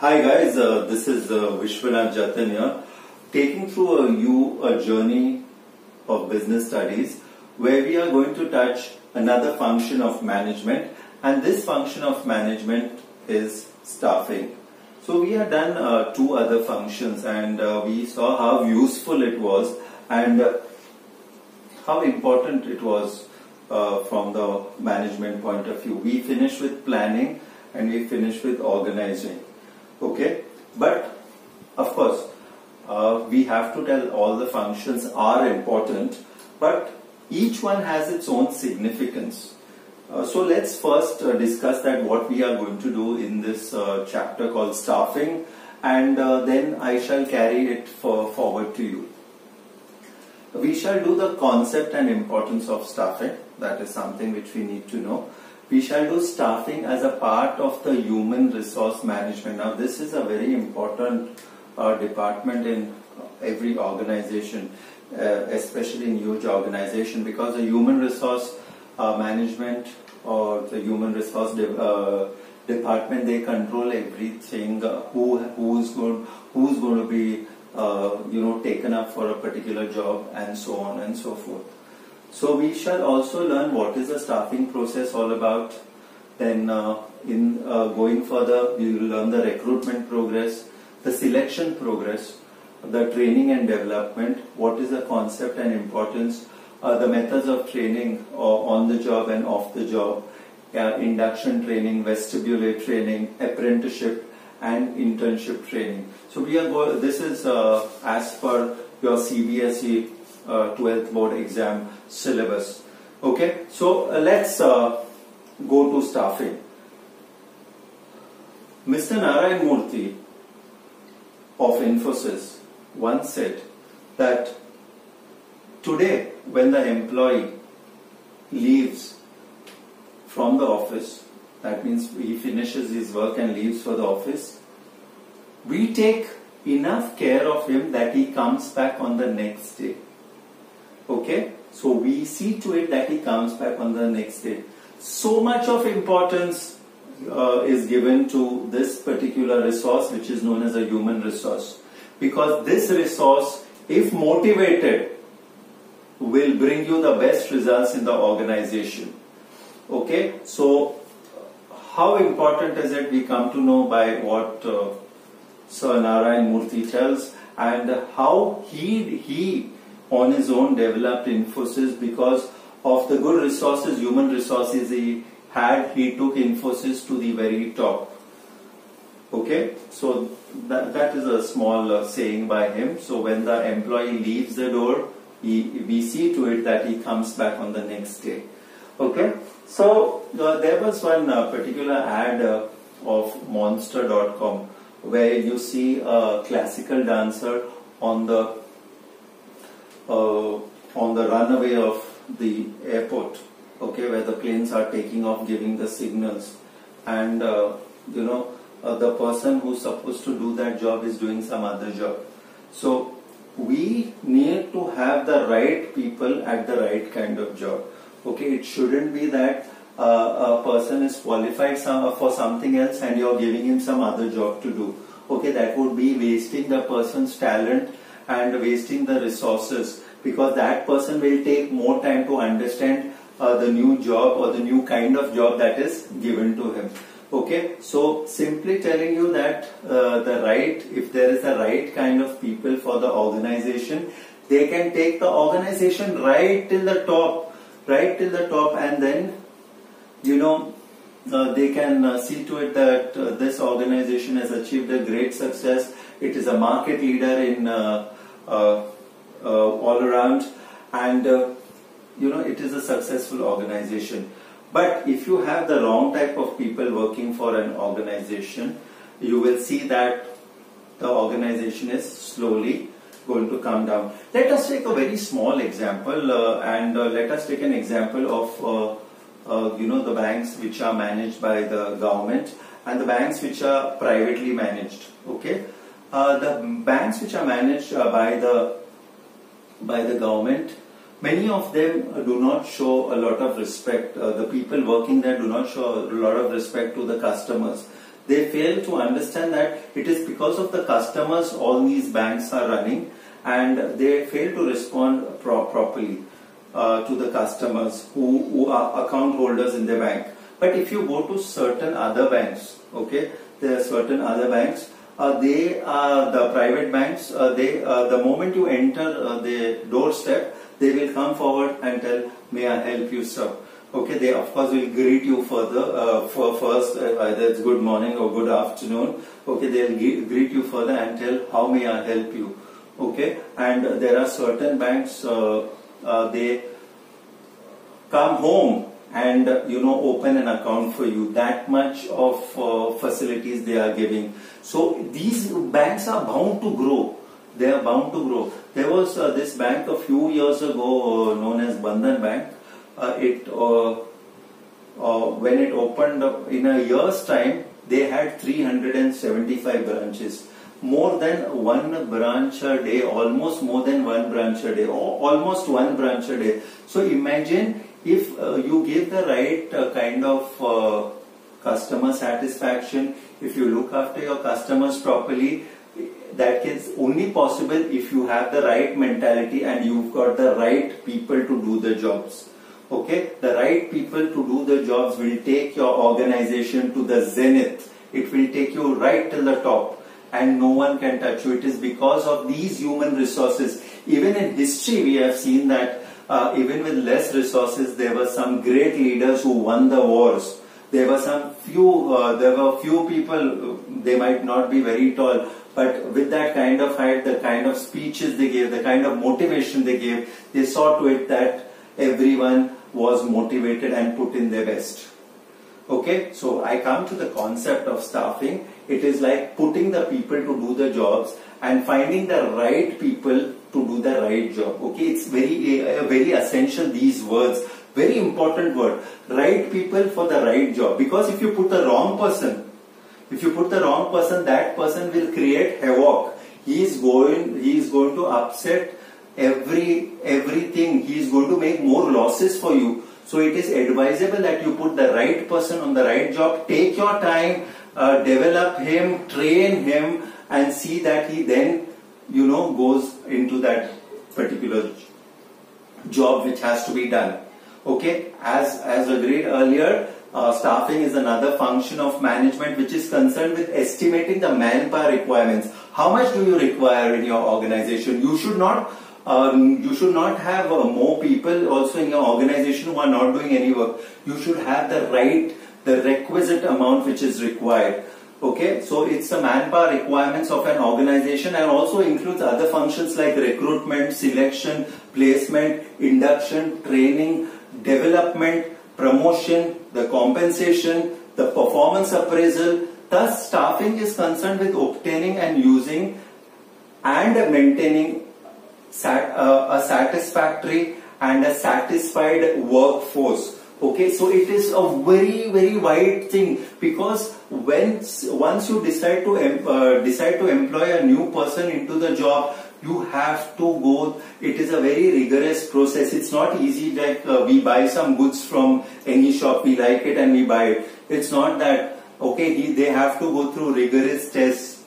Hi guys, this is Vishwanath Jatin here, taking through you a journey of business studies where we are going to touch another function of management, and this function of management is staffing. So we had done two other functions, and we saw how useful it was and how important it was from the management point of view. We finished with planning and we finished with organizing. Okay, but of course we have to tell all the functions are important, but each one has its own significance. So let's first discuss that what we are going to do in this chapter called staffing, and then I shall carry it forward to you. We shall do the concept and importance of staffing. That is something which we need to know. We shall do staffing as a part of the human resource management. Now this is a very important department in every organization, especially in huge organization, because the human resource management or the human resource department, they control everything, who's going to be taken up for a particular job, and so on and so forth. So we shall also learn what is the staffing process all about. Then going further, we will learn the recruitment progress, the selection progress, the training and development, what is the concept and importance, the methods of training on the job and off the job, induction training, vestibular training, apprenticeship and internship training. So we are this is as per your CBSE 12th board exam syllabus. Okay, so let's go to staffing. Mr. Narayan Murthy of Infosys once said that today when the employee leaves from the office, that means he finishes his work and leaves for the office, we take enough care of him that he comes back on the next day. Okay, so we see to it that he comes back on the next day. So much of importance is given to this particular resource, which is known as a human resource, because this resource, if motivated, will bring you the best results in the organization. Okay, so how important is it? We come to know by what Sir Narayan Murthy tells, and how he on his own developed Infosys. Because of the good resources, human resources he had, he took Infosys to the very top. Okay, so that is a small saying by him. So when the employee leaves the door, we see to it that he comes back on the next day. Okay, so there was one particular ad of monster.com where you see a classical dancer on the runway of the airport, okay, where the planes are taking off, giving the signals, and the person who's supposed to do that job is doing some other job. So we need to have the right people at the right kind of job. Okay, it shouldn't be that a person is qualified for something else and you're giving him some other job to do. Okay, that would be wasting the person's talent and wasting the resources, because that person will take more time to understand the new job or the new kind of job that is given to him. Okay, so simply telling you that if there is a right kind of people for the organization, they can take the organization right till the top, and then they can see to it that this organization has achieved a great success. It is a market leader in all around, and it is a successful organization. But if you have the wrong type of people working for an organization, you will see that the organization is slowly going to come down. Let us take a very small example, and let us take an example of the banks which are managed by the government and the banks which are privately managed. Okay, the banks which are managed by the government, many of them do not show a lot of respect. The people working there do not show a lot of respect to the customers. They fail to understand that it is because of the customers all these banks are running, and they fail to respond properly to the customers who are account holders in the bank. But if you go to certain other banks, okay, there are certain other banks, they are the private banks, the moment you enter the doorstep, they will come forward and tell, may I help you, sir? Okay, they of course will greet you further, first either it's good morning or good afternoon. Okay, they'll greet you further and tell, how may I help you? Okay, and there are certain banks, they come home and open an account for you. That much of facilities they are giving. So these banks are bound to grow. They are bound to grow. There was this bank a few years ago known as Bandhan Bank. When it opened up in a year's time, they had 375 branches. More than one branch a day, almost more than one branch a day, or almost one branch a day. So imagine if you give the right kind of customer satisfaction, if you look after your customers properly, that is only possible if you have the right mentality and you've got the right people to do the jobs. Okay, the right people to do the jobs will take your organization to the zenith. It will take you right till the top, and no one can touch you. It is because of these human resources. Even in history, we have seen that even with less resources, there were some great leaders who won the wars. There were few people. They might not be very tall, but with that kind of height, the kind of speeches they gave, the kind of motivation they gave, they saw to it that everyone was motivated and put in their best. Okay, so I come to the concept of staffing. It is like putting the people to do the jobs and finding the right people to do the right job. Okay, it's very essential, these words, very important word, right people for the right job. Because if you put the wrong person, that person will create havoc. He is going to upset everything. He is going to make more losses for you. So it is advisable that you put the right person on the right job. Take your time, develop him, train him, and see that he then goes into that particular job which has to be done. Okay, as agreed earlier, staffing is another function of management which is concerned with estimating the manpower requirements. How much do you require in your organization? You should not have more people also in your organization who are not doing any work. You should have the requisite amount which is required. Okay, so it's the manpower requirements of an organization, and also includes other functions like recruitment, selection, placement, induction, training, development, promotion, the compensation, the performance appraisal. Thus, staffing is concerned with obtaining and using and maintaining a satisfactory and a satisfied workforce. Okay, so it is a very wide thing, because once you decide to employ a new person into the job, you have to go. It is a very rigorous process. It's not easy like we buy some goods from any shop, we like it and we buy it. It's not that. Okay, they have to go through rigorous tests,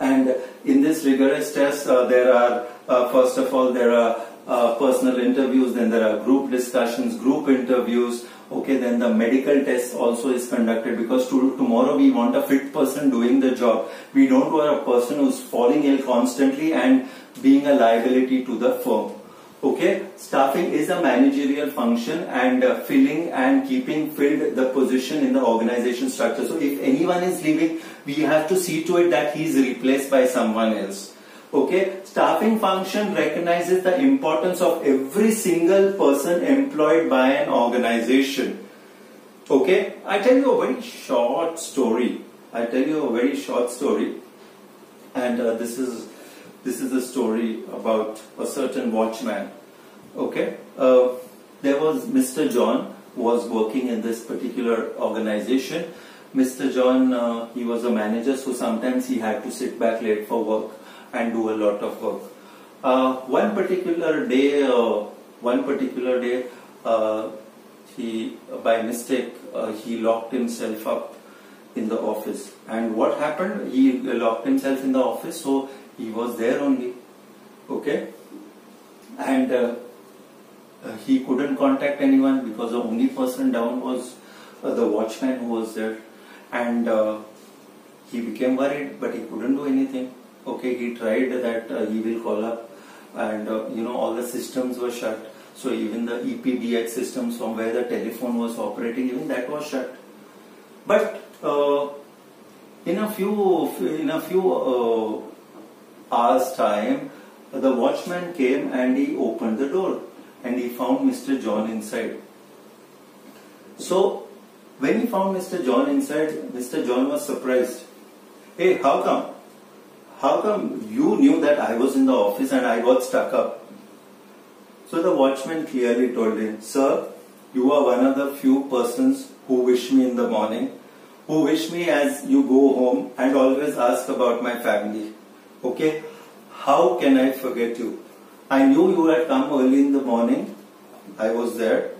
and in this rigorous test there are first of all there are personal interviews, then there are group discussions, group interviews. Okay, then the medical test also is conducted, because tomorrow we want a fit person doing the job. We don't want a person who's falling ill constantly and being a liability to the firm. Okay, staffing is a managerial function, and filling and keeping filled the position in the organization structure. So if anyone is leaving, we have to see to it that he is replaced by someone else. Okay, staffing function recognizes the importance of every single person employed by an organization. Okay, I tell you a very short story. And this is a story about a certain watchman. Okay, there was Mr. John who was working in this particular organization. Mr. John, he was a manager, so sometimes he had to sit back late for work and do a lot of work. One particular day, he by mistake he locked himself up in the office. And what happened? He locked himself in the office, so he was there only. Okay? And he couldn't contact anyone because the only person down was the watchman who was there. And he became worried, but he couldn't do anything. Okay, he tried that he will call up, and all the systems were shut. So even the EPBX systems from where the telephone was operating, even that was shut. But in a few hours time, the watchman came and he opened the door and he found Mr. John inside. So when he found Mr. John inside, Mr. John was surprised. Hey, how come? How come you knew that I was in the office and I got stuck up? So the watchman clearly told him, sir, you are one of the few persons who wish me in the morning, who wish me as you go home and always ask about my family. Okay? How can I forget you? I knew you had come early in the morning. I was there.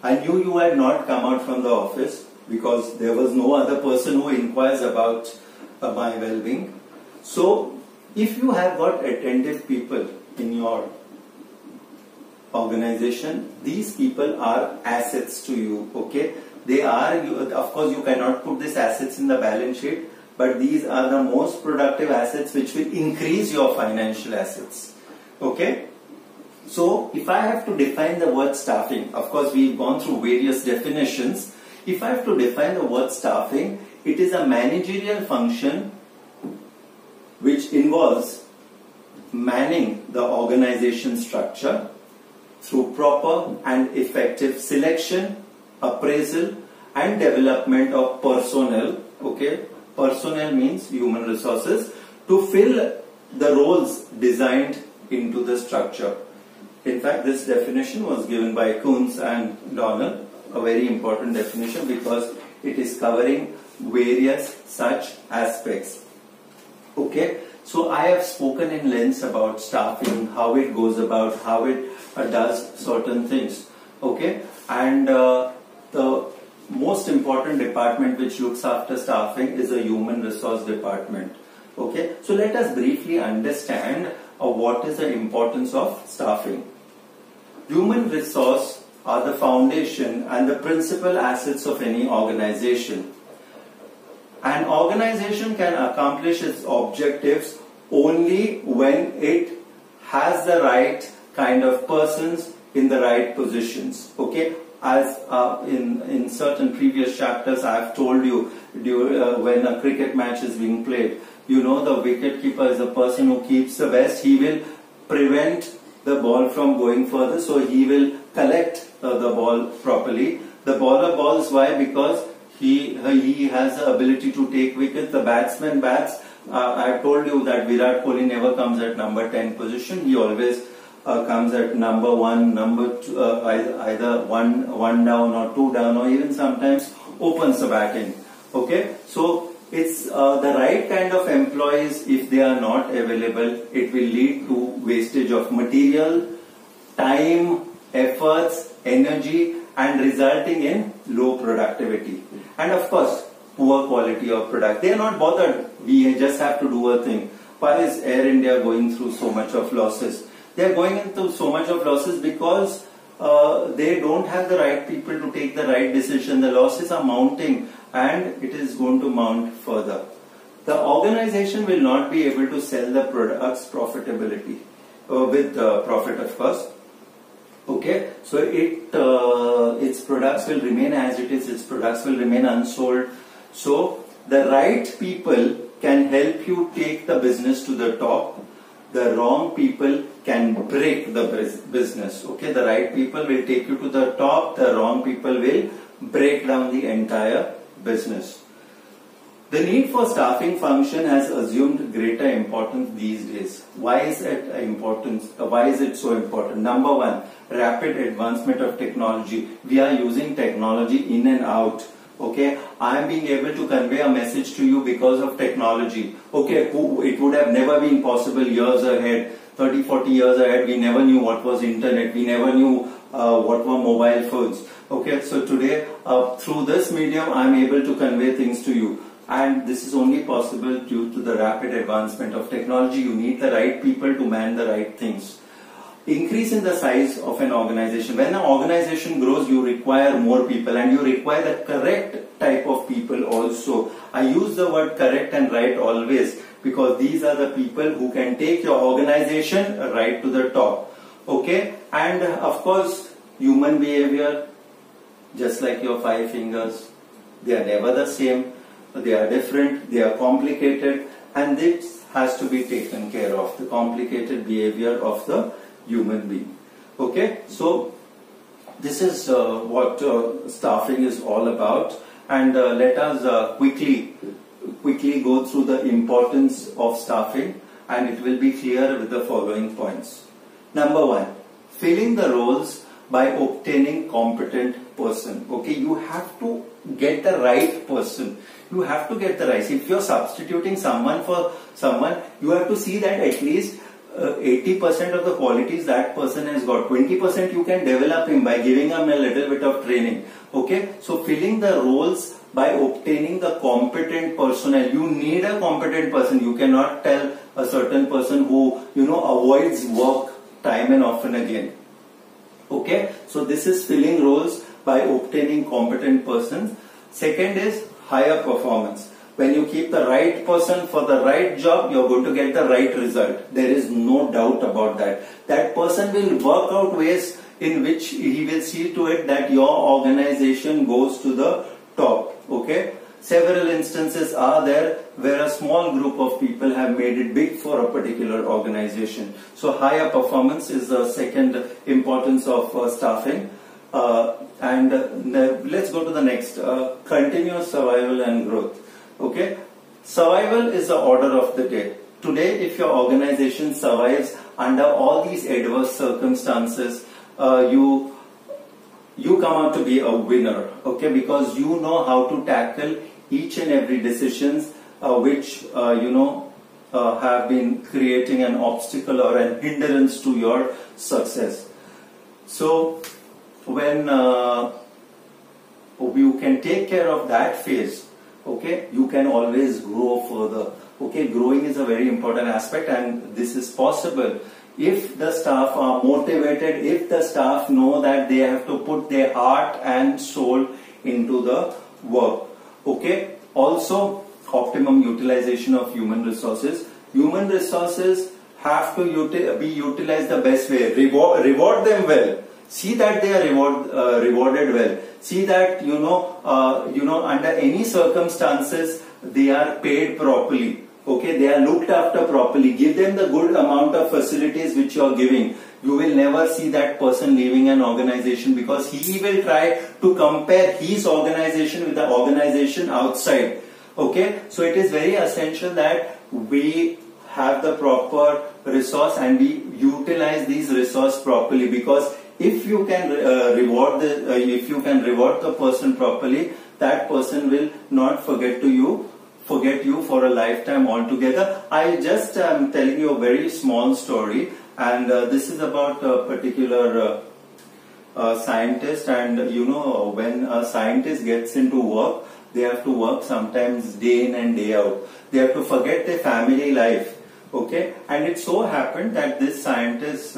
I knew you had not come out from the office because there was no other person who inquires about my well-being. So, if you have got attentive people in your organization, these people are assets to you. Okay? They are, of course, you cannot put these assets in the balance sheet, but these are the most productive assets which will increase your financial assets. Okay? So, if I have to define the word staffing, of course, we've gone through various definitions. If I have to define the word staffing, it is a managerial function which involves manning the organization structure through proper and effective selection, appraisal and development of personnel. Okay, personnel means human resources to fill the roles designed into the structure. In fact, this definition was given by Kuntz and Donnell, a very important definition because it is covering various such aspects. Okay, so I have spoken in length about staffing, how it goes about, how it does certain things. Okay, and the most important department which looks after staffing is the human resource department. Okay, so let us briefly understand what is the importance of staffing. Human resource are the foundation and the principal assets of any organization. An organization can accomplish its objectives only when it has the right kind of persons in the right positions. Okay, as in certain previous chapters I have told you, when a cricket match is being played, you know the wicket keeper is the person who keeps the best. He will prevent the ball from going further, so he will collect the ball properly. The bowler bowls, why? Because he has the ability to take wickets. The batsman bats. I told you that Virat Kohli never comes at number 10 position. He always comes at number 1, number 2, either one down or 2 down, or even sometimes opens the batting. Okay, so it's the right kind of employees. If they are not available, it will lead to wastage of material, time, efforts, energy, and resulting in low productivity. And of course, poor quality of product. They are not bothered. We just have to do a thing. Why is Air India going through so much of losses? They are going into so much of losses because they don't have the right people to take the right decision. The losses are mounting and it is going to mount further. The organization will not be able to sell the products profitability, with profit of course. Okay, so its products will remain as it is, its products will remain unsold. So the right people can help you take the business to the top. The wrong people can break the business. Okay, the right people will take you to the top, the wrong people will break down the entire business. The need for staffing function has assumed greater importance these days. Why is it Why is it so important? Number one, rapid advancement of technology. We are using technology in and out. Okay, I am being able to convey a message to you because of technology. Okay, it would have never been possible years ahead, 30, 40 years ahead. We never knew what was internet. We never knew what were mobile phones. Okay, so today through this medium I am able to convey things to you. and this is only possible due to the rapid advancement of technology. You need the right people to man the right things. Increase in the size of an organization. When an organization grows, you require more people, and you require the correct type of people also. I use the word correct and right always because these are the people who can take your organization right to the top. Okay, and of course, human behavior, just like your 5 fingers, they are never the same. They are different, they are complicated, and this has to be taken care of, the complicated behavior of the human being. Okay, so this is what staffing is all about, and let us quickly go through the importance of staffing, and it will be clear with the following points. Number 1, filling the roles by obtaining competent person. Okay, you have to get the right person. You have to get the right. If you are substituting someone for someone, you have to see that at least 80% of the qualities that person has got. 20% you can develop him by giving him a little bit of training. Okay, so filling the roles by obtaining the competent personnel. You need a competent person. You cannot tell a certain person who avoids work time and often again. Okay, so this is filling roles by obtaining competent persons. Second is higher performance. When you keep the right person for the right job, you're going to get the right result. There is no doubt about that. That person will work out ways in which he will see to it that your organization goes to the top. Okay, several instances are there where a small group of people have made it big for a particular organization. So higher performance is the second importance of staffing. And let's go to the next, continuous survival and growth. Okay, survival is the order of the day. Today, if your organization survives under all these adverse circumstances, you come out to be a winner. Okay, because you know how to tackle each and every decisions which have been creating an obstacle or an hindrance to your success. So when you can take care of that phase, okay, you can always grow further. Okay, growing is a very important aspect, and this is possible if the staff are motivated, if the staff know that they have to put their heart and soul into the work. Okay, also optimum utilization of human resources. Human resources have to be utilized the best way. Reward them well. See that they are rewarded well. See that under any circumstances they are paid properly. Okay, they are looked after properly. Give them the good amount of facilities which you are giving. You will never see that person leaving an organization because he will try to compare his organization with the organization outside. Okay, so it is very essential that we have the proper resource and we utilize these resources properly, because if you can reward the person properly, that person will not forget you for a lifetime altogether. I just am telling you a very small story, and this is about a particular scientist. And when a scientist gets into work, they have to work sometimes day in and day out. They have to forget their family life. Okay, and it so happened that this scientist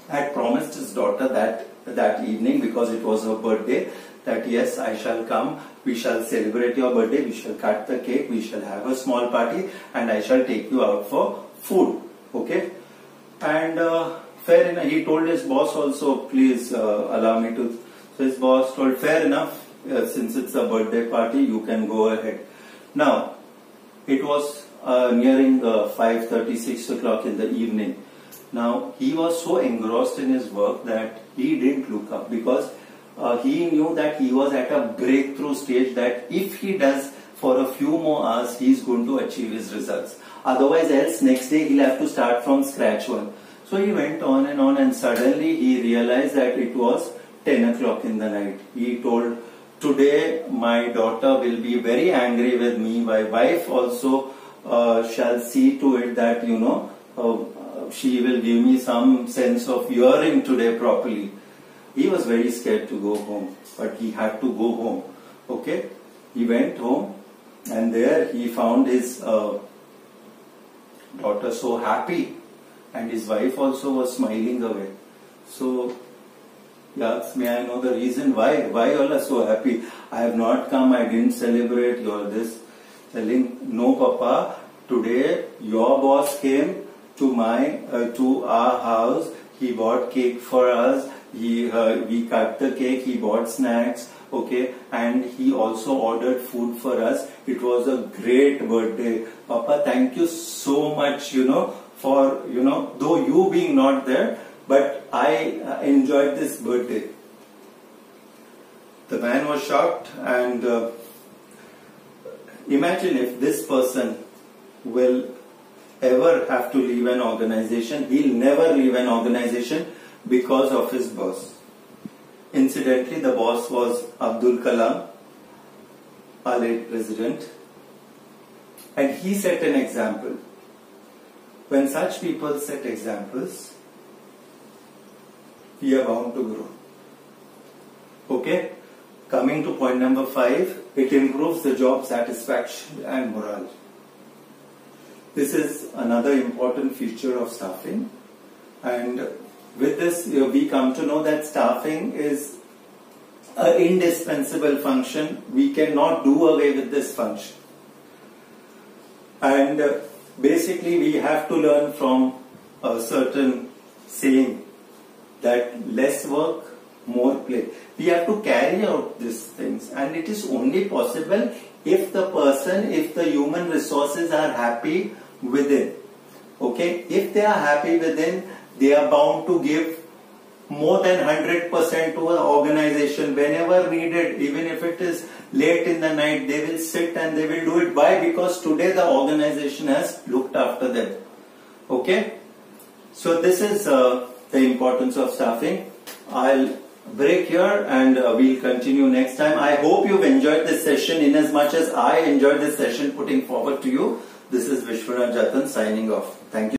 had promised his daughter that evening, because it was her birthday, that yes, I shall come, we shall celebrate your birthday, we shall cut the cake, we shall have a small party, and I shall take you out for food. Okay, and fair enough, he told his boss also, please allow me to. So his boss told, fair enough, since it's a birthday party, you can go ahead. Now, it was nearing 5:30, 6 o'clock in the evening. Now, he was so engrossed in his work that he didn't look up, because he knew that he was at a breakthrough stage, that if he does for a few more hours, he is going to achieve his results. Otherwise, else next day he'll have to start from scratch one. So he went on, and suddenly he realized that it was 10 o'clock in the night. He told, today my daughter will be very angry with me. My wife also shall see to it that, she will give me some sense of hearing today properly. He was very scared to go home, but he had to go home. Okay, he went home, and there he found his daughter so happy, and his wife also was smiling away. So he asked, may I know the reason why? Why all are so happy? I have not come, I didn't celebrate your this. Telling, no Papa, today your boss came to our house. He bought cake for us. We cut the cake. He bought snacks. Okay, and he also ordered food for us. It was a great birthday. Papa, thank you so much, for, though you being not there, but I enjoyed this birthday. The man was shocked, and imagine if this person will ever have to leave an organization. He'll never leave an organization because of his boss. Incidentally, the boss was Abdul Kalam, our late president, and he set an example. When such people set examples, we are bound to grow. Okay? Coming to point number 5, it improves the job satisfaction and morale. This is another important feature of staffing, and with this we come to know that staffing is an indispensable function. We cannot do away with this function, and basically we have to learn from a certain saying that less work, more play. We have to carry out these things, and it is only possible if the human resources are happy within. Okay, if they are happy within, they are bound to give more than 100% to an organization whenever needed. Even if it is late in the night, they will sit and they will do it. Why? Because today the organization has looked after them. Okay, so this is the importance of staffing. I'll break here and we'll continue next time. I hope you've enjoyed this session in as much as I enjoyed this session putting forward to you. This is Vishwanath Jatan signing off. Thank you.